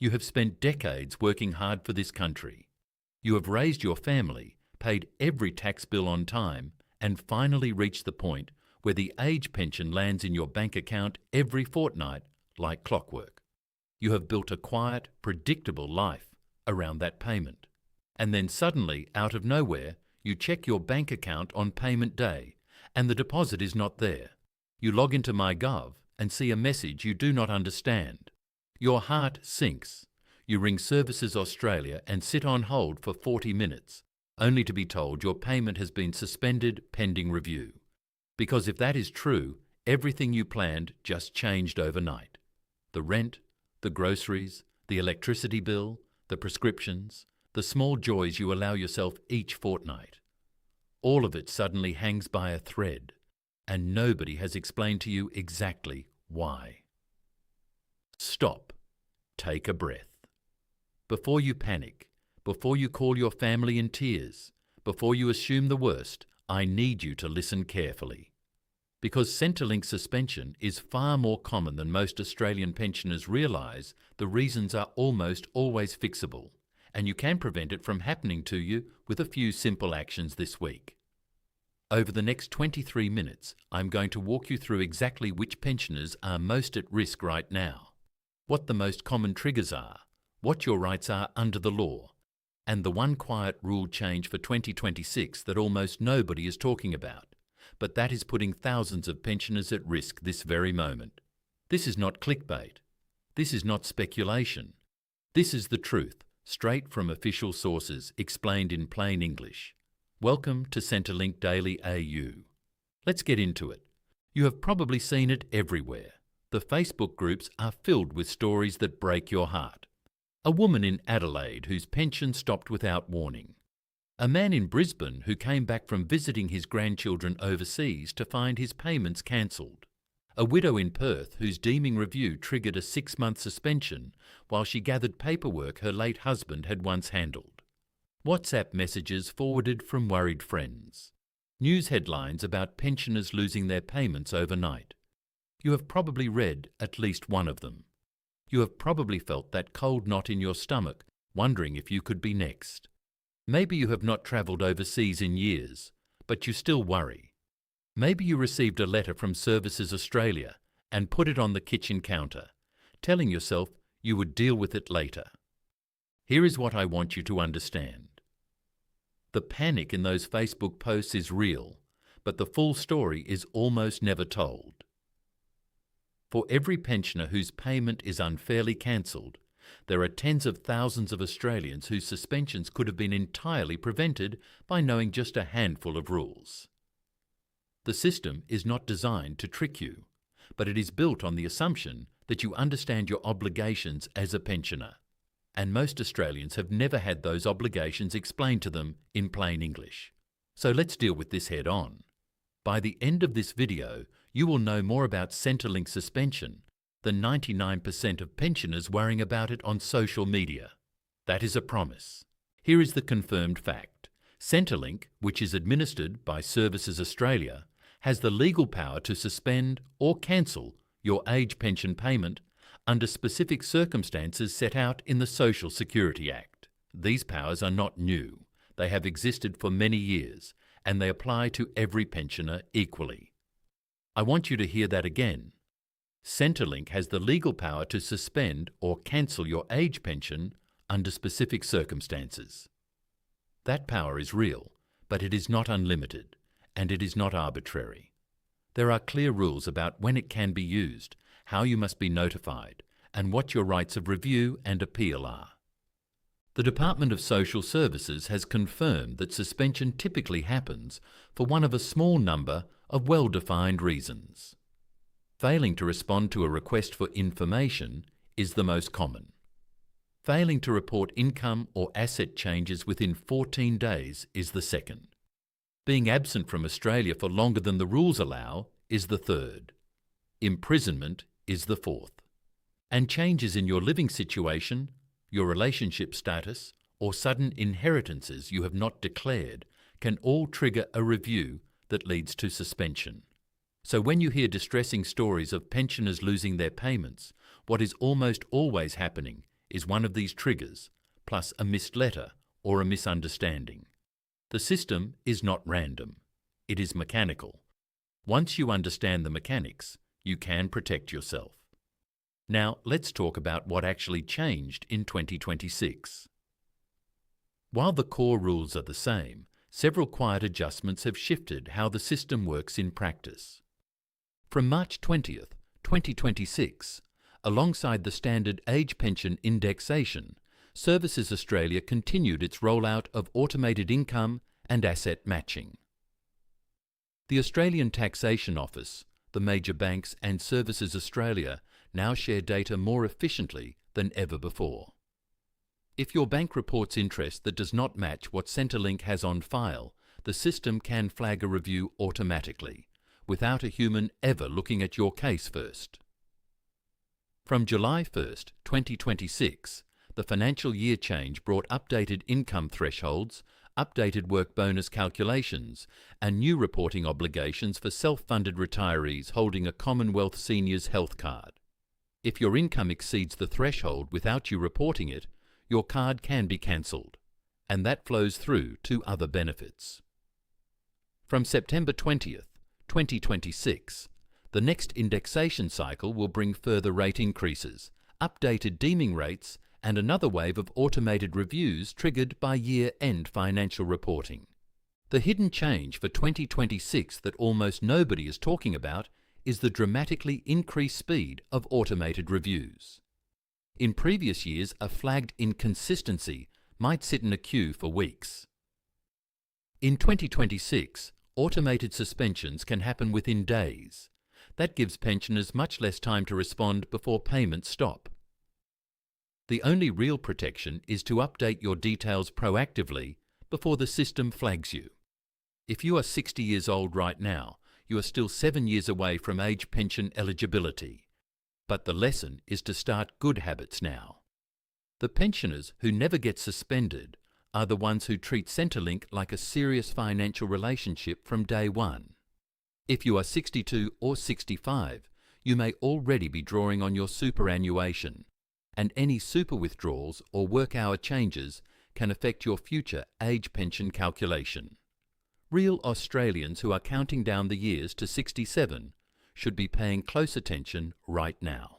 You have spent decades working hard for this country. You have raised your family, paid every tax bill on time, and finally reached the point where the age pension lands in your bank account every fortnight like clockwork. You have built a quiet, predictable life around that payment. And then suddenly, out of nowhere, you check your bank account on payment day and the deposit is not there. You log into MyGov and see a message you do not understand. Your heart sinks. You ring Services Australia and sit on hold for 40 minutes, only to be told your payment has been suspended pending review. Because if that is true, everything you planned just changed overnight. The rent, the groceries, the electricity bill, the prescriptions, the small joys you allow yourself each fortnight. All of it suddenly hangs by a thread, and nobody has explained to you exactly why. Stop. Take a breath. Before you panic, before you call your family in tears, before you assume the worst, I need you to listen carefully. Because Centrelink suspension is far more common than most Australian pensioners realise, the reasons are almost always fixable, and you can prevent it from happening to you with a few simple actions this week. Over the next 23 minutes, I'm going to walk you through exactly which pensioners are most at risk right now, what the most common triggers are, what your rights are under the law, and the one quiet rule change for 2026 that almost nobody is talking about, but that is putting thousands of pensioners at risk this very moment. This is not clickbait. This is not speculation. This is the truth, straight from official sources, explained in plain English. Welcome to Centrelink Daily AU. Let's get into it. You have probably seen it everywhere. The Facebook groups are filled with stories that break your heart. A woman in Adelaide whose pension stopped without warning. A man in Brisbane who came back from visiting his grandchildren overseas to find his payments cancelled. A widow in Perth whose deeming review triggered a 6-month suspension while she gathered paperwork her late husband had once handled. WhatsApp messages forwarded from worried friends. News headlines about pensioners losing their payments overnight. You have probably read at least one of them. You have probably felt that cold knot in your stomach, wondering if you could be next. Maybe you have not travelled overseas in years, but you still worry. Maybe you received a letter from Services Australia and put it on the kitchen counter, telling yourself you would deal with it later. Here is what I want you to understand. The panic in those Facebook posts is real, but the full story is almost never told. For every pensioner whose payment is unfairly cancelled, there are tens of thousands of Australians whose suspensions could have been entirely prevented by knowing just a handful of rules. The system is not designed to trick you, but it is built on the assumption that you understand your obligations as a pensioner. And most Australians have never had those obligations explained to them in plain English. So let's deal with this head on. By the end of this video, you will know more about Centrelink suspension than 99% of pensioners worrying about it on social media. That is a promise. Here is the confirmed fact. Centrelink, which is administered by Services Australia, has the legal power to suspend or cancel your age pension payment under specific circumstances set out in the Social Security Act. These powers are not new. They have existed for many years, and they apply to every pensioner equally. I want you to hear that again. Centrelink has the legal power to suspend or cancel your age pension under specific circumstances. That power is real, but it is not unlimited, and it is not arbitrary. There are clear rules about when it can be used, how you must be notified, and what your rights of review and appeal are. The Department of Social Services has confirmed that suspension typically happens for one of a small number of well-defined reasons. Failing to respond to a request for information is the most common. Failing to report income or asset changes within 14 days is the second. Being absent from Australia for longer than the rules allow is the third. Imprisonment is the fourth. And changes in your living situation, your relationship status, or sudden inheritances you have not declared can all trigger a review that leads to suspension. So when you hear distressing stories of pensioners losing their payments, what is almost always happening is one of these triggers, plus a missed letter or a misunderstanding. The system is not random. It is mechanical. Once you understand the mechanics, you can protect yourself. Now, let's talk about what actually changed in 2026. While the core rules are the same, several quiet adjustments have shifted how the system works in practice. From March 20th, 2026, alongside the standard age pension indexation, Services Australia continued its rollout of automated income and asset matching. The Australian Taxation Office, the major banks and Services Australia now share data more efficiently than ever before. If your bank reports interest that does not match what Centrelink has on file, the system can flag a review automatically, without a human ever looking at your case first. From July 1st, 2026, the financial year change brought updated income thresholds, updated work bonus calculations, and new reporting obligations for self-funded retirees holding a Commonwealth Seniors Health Card. If your income exceeds the threshold without you reporting it, your card can be cancelled, and that flows through to other benefits. From September 20th, 2026, the next indexation cycle will bring further rate increases, updated deeming rates, and another wave of automated reviews triggered by year-end financial reporting. The hidden change for 2026 that almost nobody is talking about is the dramatically increased speed of automated reviews. In previous years, a flagged inconsistency might sit in a queue for weeks. In 2026, automated suspensions can happen within days. That gives pensioners much less time to respond before payments stop. The only real protection is to update your details proactively before the system flags you. If you are 60 years old right now, you are still 7 years away from age pension eligibility. But the lesson is to start good habits now. The pensioners who never get suspended are the ones who treat Centrelink like a serious financial relationship from day one. If you are 62 or 65, you may already be drawing on your superannuation, and any super withdrawals or work hour changes can affect your future age pension calculation. Real Australians who are counting down the years to 67 should be paying close attention right now.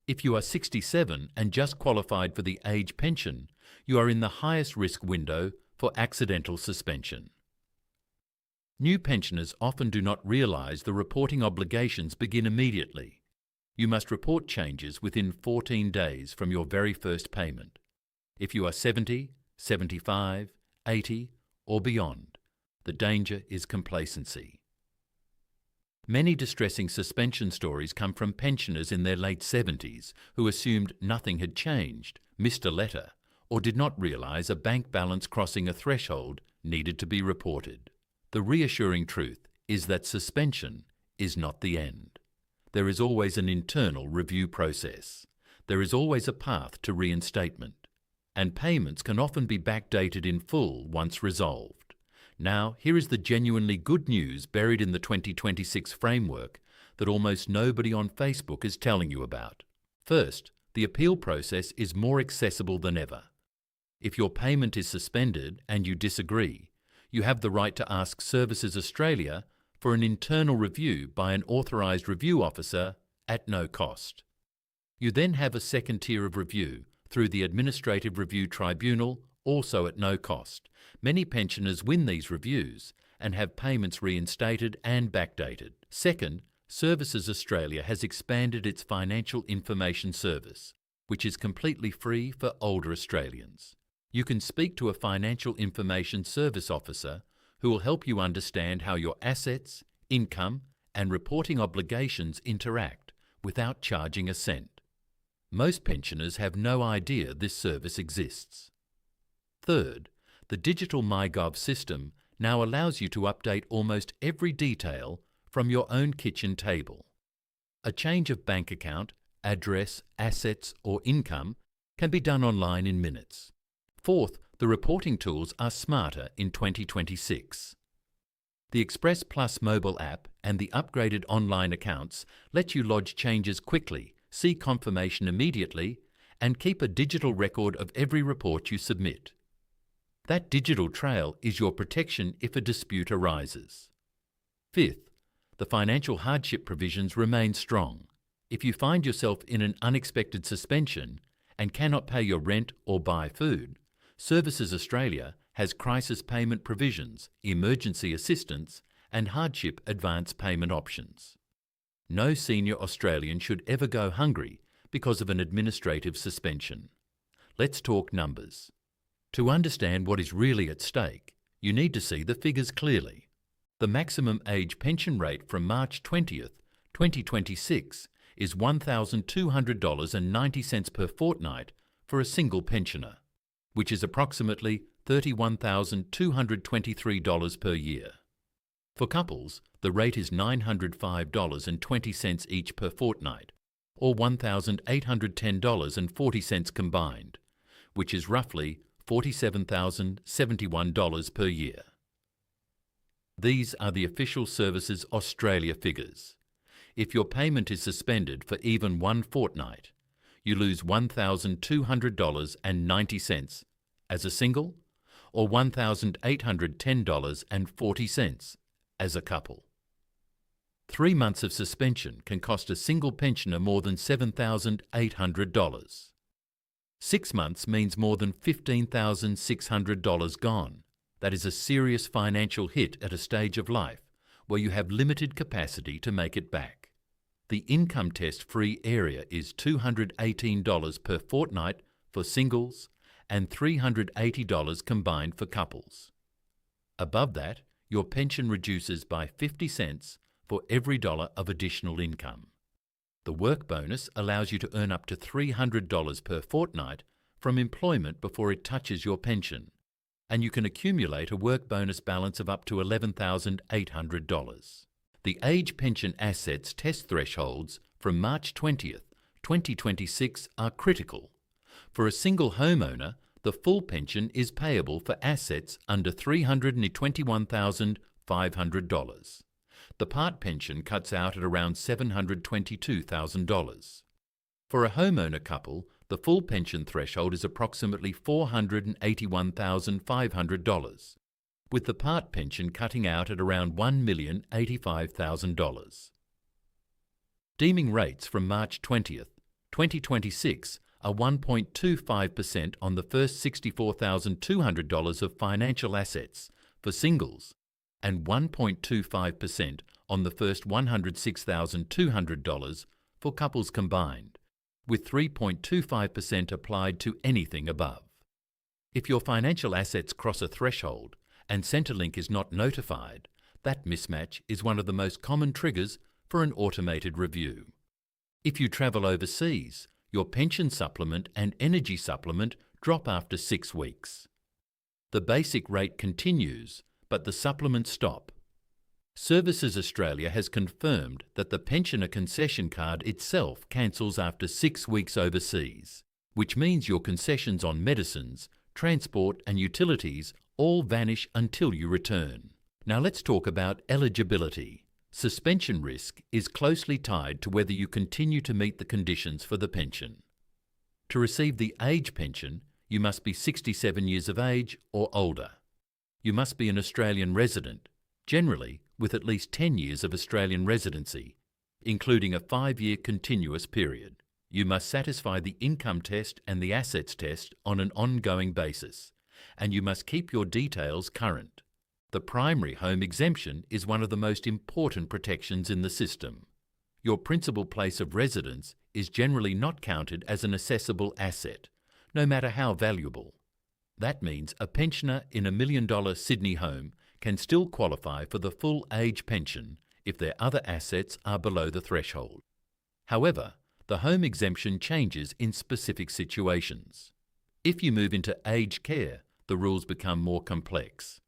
If you are 67 and just qualified for the age pension, you are in the highest risk window for accidental suspension. New pensioners often do not realise the reporting obligations begin immediately. You must report changes within 14 days from your very first payment. If you are 70, 75, 80 or beyond, the danger is complacency. Many distressing suspension stories come from pensioners in their late 70s who assumed nothing had changed, missed a letter, or did not realise a bank balance crossing a threshold needed to be reported. The reassuring truth is that suspension is not the end. There is always an internal review process. There is always a path to reinstatement. And payments can often be backdated in full once resolved. Now, here is the genuinely good news buried in the 2026 framework that almost nobody on Facebook is telling you about. First, the appeal process is more accessible than ever. If your payment is suspended and you disagree, you have the right to ask Services Australia for an internal review by an authorised review officer at no cost. You then have a second tier of review through the Administrative Review Tribunal, also at no cost. Many pensioners win these reviews and have payments reinstated and backdated. Second, Services Australia has expanded its financial information service, which is completely free for older Australians. You can speak to a financial information service officer who will help you understand how your assets, income, and reporting obligations interact without charging a cent. Most pensioners have no idea this service exists. Third, the digital MyGov system now allows you to update almost every detail from your own kitchen table. A change of bank account, address, assets, or income can be done online in minutes. Fourth, the reporting tools are smarter in 2026. The Express Plus mobile app and the upgraded online accounts let you lodge changes quickly, see confirmation immediately, and keep a digital record of every report you submit. That digital trail is your protection if a dispute arises. Fifth, the financial hardship provisions remain strong. If you find yourself in an unexpected suspension and cannot pay your rent or buy food, Services Australia has crisis payment provisions, emergency assistance, and hardship advance payment options. No senior Australian should ever go hungry because of an administrative suspension. Let's talk numbers. To understand what is really at stake, you need to see the figures clearly. The maximum age pension rate from March 20th, 2026 is $1,200.90 per fortnight for a single pensioner, which is approximately $31,223 per year. For couples, the rate is $905.20 each per fortnight, or $1,810.40 combined, which is roughly $47,071 per year. These are the official Services Australia figures. If your payment is suspended for even one fortnight, you lose $1,200.90 as a single, or $1,810.40 as a couple. 3 months of suspension can cost a single pensioner more than $7,800. 6 months means more than $15,600 gone. That is a serious financial hit at a stage of life where you have limited capacity to make it back. The income test free area is $218 per fortnight for singles and $380 combined for couples. Above that, your pension reduces by 50 cents for every dollar of additional income. The work bonus allows you to earn up to $300 per fortnight from employment before it touches your pension, and you can accumulate a work bonus balance of up to $11,800. The age pension assets test thresholds from March 20th, 2026 are critical. For a single homeowner, the full pension is payable for assets under $321,500. The part pension cuts out at around $722,000. For a homeowner couple, the full pension threshold is approximately $481,500, with the part pension cutting out at around $1,085,000. Deeming rates from March 20th, 2026 are 1.25% on the first $64,200 of financial assets for singles and 1.25% on the first $106,200 for couples combined, with 3.25% applied to anything above. If your financial assets cross a threshold and Centrelink is not notified, that mismatch is one of the most common triggers for an automated review. If you travel overseas, your pension supplement and energy supplement drop after 6 weeks. The basic rate continues, but the supplements stop. Services Australia has confirmed that the pensioner concession card itself cancels after 6 weeks overseas, which means your concessions on medicines, transport and utilities all vanish until you return. Now let's talk about eligibility. Suspension risk is closely tied to whether you continue to meet the conditions for the pension. To receive the age pension, you must be 67 years of age or older. You must be an Australian resident, generally with at least 10 years of Australian residency, including a 5-year continuous period. You must satisfy the income test and the assets test on an ongoing basis, and you must keep your details current. The primary home exemption is one of the most important protections in the system. Your principal place of residence is generally not counted as an assessable asset, no matter how valuable. That means a pensioner in $1 million Sydney home can still qualify for the full age pension if their other assets are below the threshold. However, the home exemption changes in specific situations. If you move into aged care, the rules become more complex.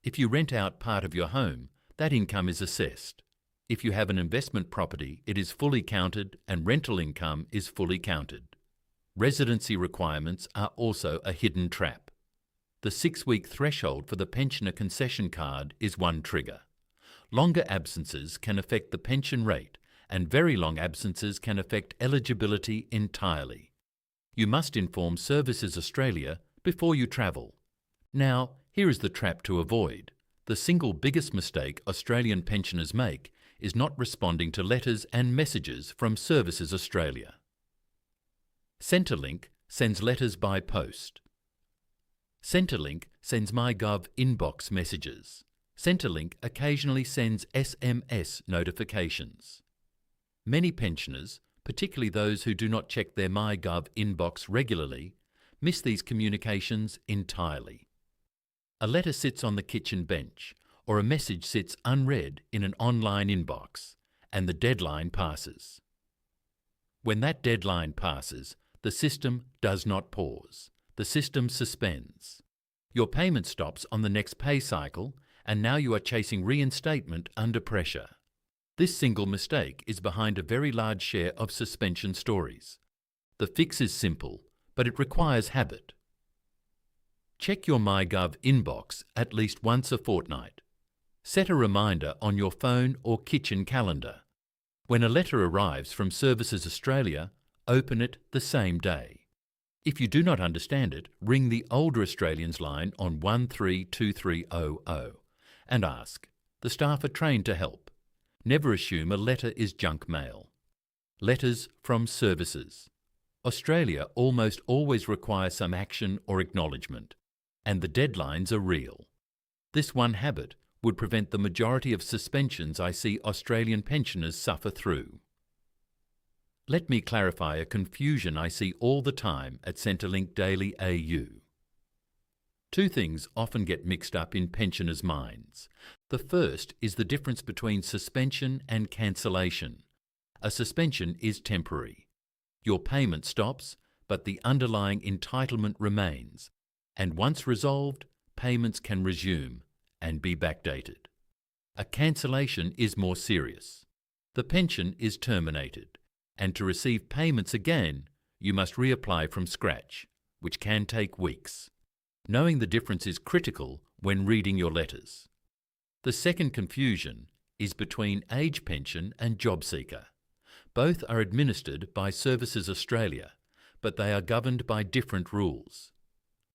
If you rent out part of your home, that income is assessed. If you have an investment property, it is fully counted and rental income is fully counted. Residency requirements are also a hidden trap. The 6-week threshold for the pensioner concession card is one trigger. Longer absences can affect the pension rate, and very long absences can affect eligibility entirely. You must inform Services Australia before you travel. Now, here is the trap to avoid. The single biggest mistake Australian pensioners make is not responding to letters and messages from Services Australia. Centrelink sends letters by post. Centrelink sends MyGov inbox messages. Centrelink occasionally sends SMS notifications. Many pensioners, particularly those who do not check their MyGov inbox regularly, miss these communications entirely. A letter sits on the kitchen bench, or a message sits unread in an online inbox, and the deadline passes. When that deadline passes, the system does not pause. The system suspends. Your payment stops on the next pay cycle, and now you are chasing reinstatement under pressure. This single mistake is behind a very large share of suspension stories. The fix is simple, but it requires habit. Check your MyGov inbox at least once a fortnight. Set a reminder on your phone or kitchen calendar. When a letter arrives from Services Australia, open it the same day. If you do not understand it, ring the older Australians line on 132300 and ask. The staff are trained to help. Never assume a letter is junk mail. Letters from Services. Australia almost always requires some action or acknowledgement, and the deadlines are real. This one habit would prevent the majority of suspensions I see Australian pensioners suffer through. Let me clarify a confusion I see all the time at Centrelink Daily AU. Two things often get mixed up in pensioners' minds. The first is the difference between suspension and cancellation. A suspension is temporary. Your payment stops, but the underlying entitlement remains, and once resolved, payments can resume and be backdated. A cancellation is more serious. The pension is terminated, and to receive payments again, you must reapply from scratch, which can take weeks. Knowing the difference is critical when reading your letters. The second confusion is between age pension and job seeker. Both are administered by Services Australia, but they are governed by different rules.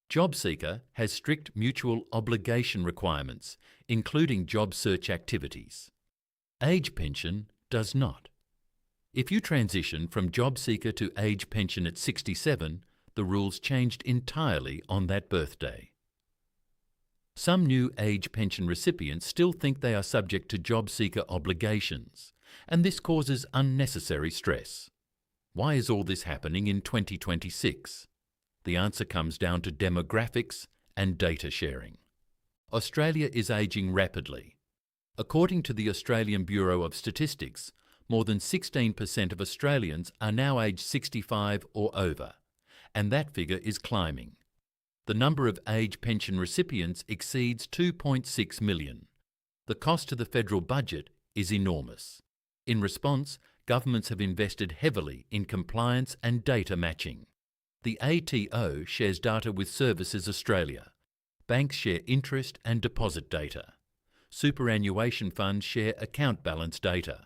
Job seeker has strict mutual obligation requirements, including job search activities. Age pension does not. If you transition from job seeker to age pension at 67, the rules changed entirely on that birthday. Some new age pension recipients still think they are subject to job seeker obligations, and this causes unnecessary stress. Why is all this happening in 2026? The answer comes down to demographics and data sharing. Australia is ageing rapidly. According to the Australian Bureau of Statistics, more than 16% of Australians are now aged 65 or over, and that figure is climbing. The number of age pension recipients exceeds 2.6 million. The cost to the federal budget is enormous. In response, governments have invested heavily in compliance and data matching. The ATO shares data with Services Australia. Banks share interest and deposit data. Superannuation funds share account balance data.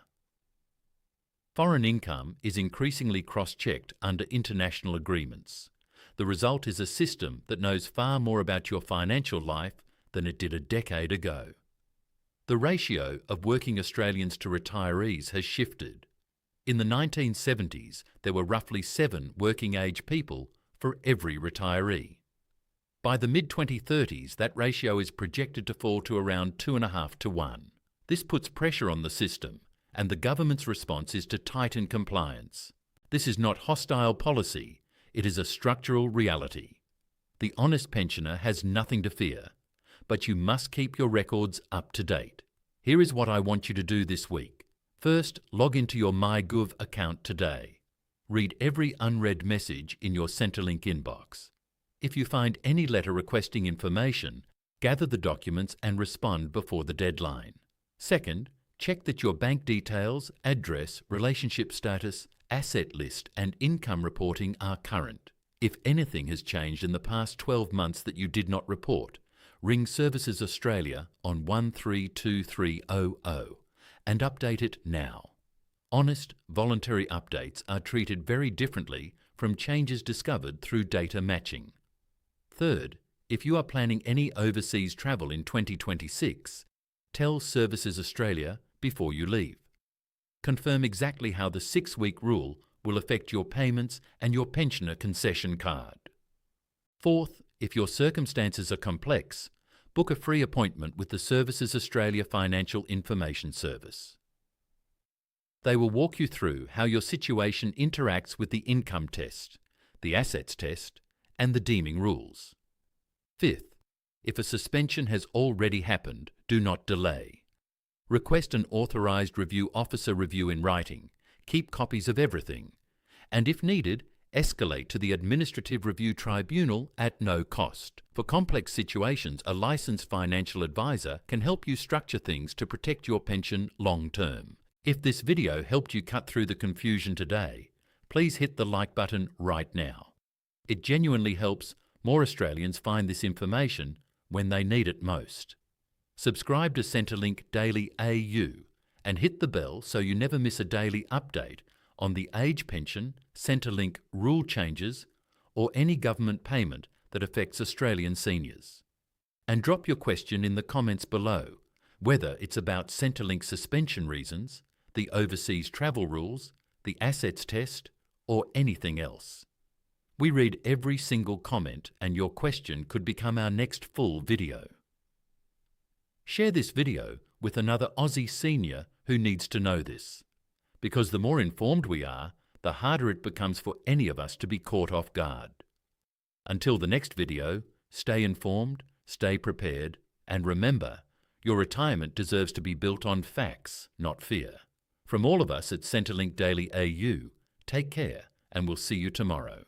Foreign income is increasingly cross-checked under international agreements. The result is a system that knows far more about your financial life than it did a decade ago. The ratio of working Australians to retirees has shifted. In the 1970s, there were roughly 7 working-age people for every retiree. By the mid-2030s, that ratio is projected to fall to around 2.5 to 1. This puts pressure on the system, and the government's response is to tighten compliance. This is not hostile policy, it is a structural reality. The honest pensioner has nothing to fear, but you must keep your records up to date. Here is what I want you to do this week. First, log into your MyGov account today. Read every unread message in your Centrelink inbox. If you find any letter requesting information, gather the documents and respond before the deadline. Second, check that your bank details, address, relationship status, asset list and income reporting are current. If anything has changed in the past 12 months that you did not report, ring Services Australia on 132300 and update it now. Honest, voluntary updates are treated very differently from changes discovered through data matching. Third, if you are planning any overseas travel in 2026, tell Services Australia before you leave. Confirm exactly how the 6-week rule will affect your payments and your pensioner concession card. Fourth, if your circumstances are complex, book a free appointment with the Services Australia Financial Information Service. They will walk you through how your situation interacts with the income test, the assets test, and the deeming rules. Fifth, if a suspension has already happened, do not delay. Request an authorised review officer review in writing, keep copies of everything, and if needed, escalate to the Administrative Review Tribunal at no cost. For complex situations, a licensed financial advisor can help you structure things to protect your pension long term. If this video helped you cut through the confusion today, please hit the like button right now. It genuinely helps more Australians find this information when they need it most. Subscribe to Centrelink Daily AU and hit the bell so you never miss a daily update on the age pension, Centrelink rule changes, or any government payment that affects Australian seniors. And drop your question in the comments below, whether it's about Centrelink suspension reasons, the overseas travel rules, the assets test, or anything else. We read every single comment and your question could become our next full video. Share this video with another Aussie senior who needs to know this, because the more informed we are, the harder it becomes for any of us to be caught off guard. Until the next video, stay informed, stay prepared, and remember, your retirement deserves to be built on facts, not fear. From all of us at Centrelink Daily AU, take care and we'll see you tomorrow.